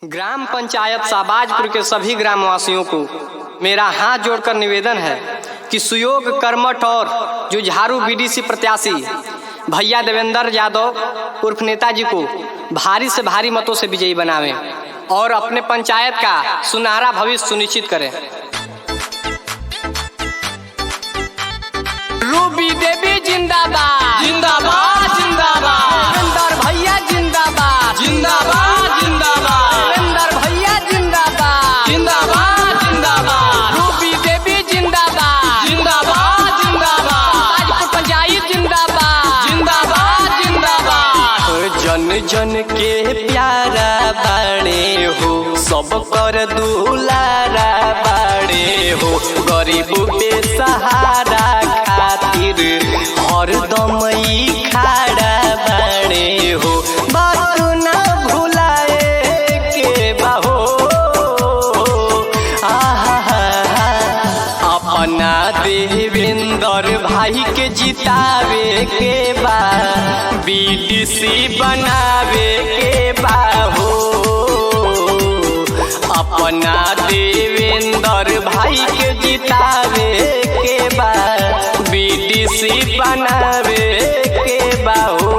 Gram panchayat Shahbazpur के सभी ग्रामवासियों को मेरा हाथ जोड़कर निवेदन है कि सुयोग कर्मठ और जुझारू बीडीसी प्रत्याशी भैया देवेंद्र यादव उर्फ नेताजी को भारी से भारी मतों से विजयी बनावें और अपने पंचायत का सुनहरा भविष्य सुनिश्चित करें। रूबी देवी जिंदाबाद जिंदाबाद जिंदाबाद देवेंद्र भैया जिंदाबाद जिंदाबाद जिंदाबाद देवेंद्र भैया जिंदाबाद जिंदाबाद जिंदाबाद रूबी देवी जिंदाबाद जिंदाबाद जिंदाबाद शाहबाजपुर पंचायत जिंदाबाद जिंदाबाद जिंदाबाद जन जन के प्यारा बाड़े हो सब कर दुलारा बाड़े हो गरीब बेसहारा खातिर हरदम ई खाड़ा बाड़े हो बात ना भुलाए के बाहो अपना देवेंद्र भाई के जितावे के बा बीडीसी बनावे के बा हो अपना देवेंद्र भाई के जितावे के बा बीडीसी बनावे के बा हो।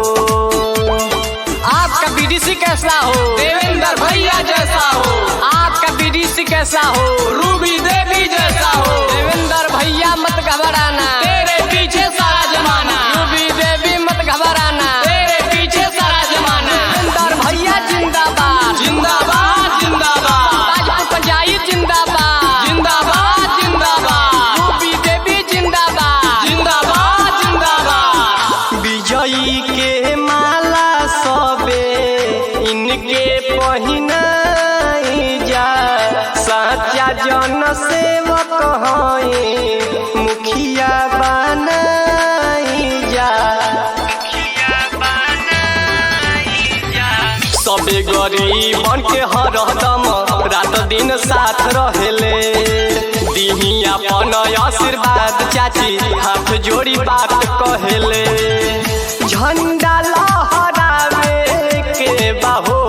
आपका बीडीसी कैसा हो? देवेंद्र भैया जैसा हो, आपका बीडीसी कैसा हो? रूबी देवी जैसा हो। देवेंद्र भैया मत घबराना, तेरे पीछे सारा जमाना, रूबी देवी मत घबराना, तेरे पीछे सारा जमाना। देवेंद्र भैया जिंदाबाद जिंदाबाद जिंदाबाद शाहबाजपुर पंचायत जिंदाबाद जिंदाबाद जिंदाबाद रूबी देवी जिंदाबाद जिंदाबाद जिंदाबाद विजयी के माला सबे इनके पहिनाई जा सच्चा जन सेवक हैं मुखिया बनाई जा सबे गरीबन के हरदम रात दिन साथ रहेले दीही अपन आशीर्वाद चाची हाथ जोड़ी बात कहेले झंडा लहरावे के बाहो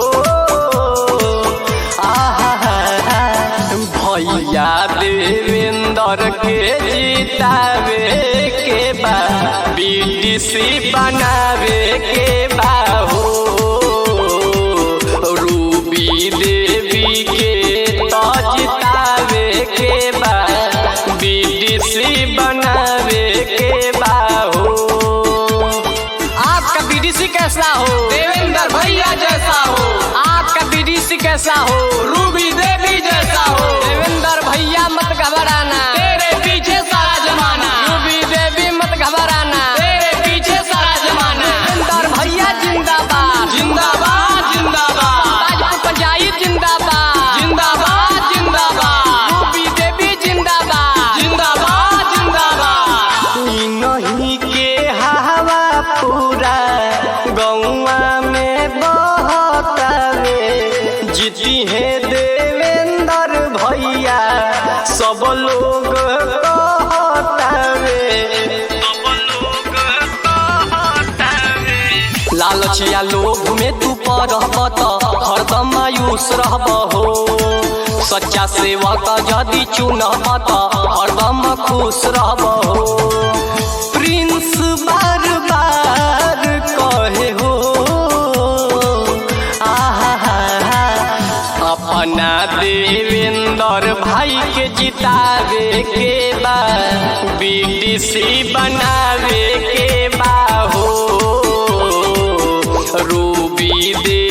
भैया देवेंद्र के जितावे के बा बीडीसी बनावे के बा हो रूबी देवी के तो जितावे के बा बीडीसी बनावे के बा हो। आपका बीडीसी कैसा हो? देवेंद्र भैया जैसा हो, आपका बीडीसी कैसा हो? रूबी देवी जैसा हो। देवेंद्र भैया मत घबराना, तेरे पीछे सारा जमाना, रूबी देवी मत घबराना, तेरे पीछे सारा जमाना। देवेंद्र भैया जिंदाबाद जिंदाबाद जिंदाबाद शाहबाजपुर पंचायत जिंदाबाद जिंदाबाद जिंदाबाद रूबी देवी जिंदाबाद जिंदाबाद जिंदाबाद नहीं के हवा पूरा गौवा में बहतावे जीती है देवेंद्र भैया सब लोग लालचिया लोभ में तू परहब त हरदम मायूस रहब हो सच्चा सेवक यदि चुनब त हरदम खुश रहब हो प्रिंस बार बार कहे हो अपना देवेंद्र भाई के जितावे के बा बीडीसी बनावे के बा हो रूबी देवी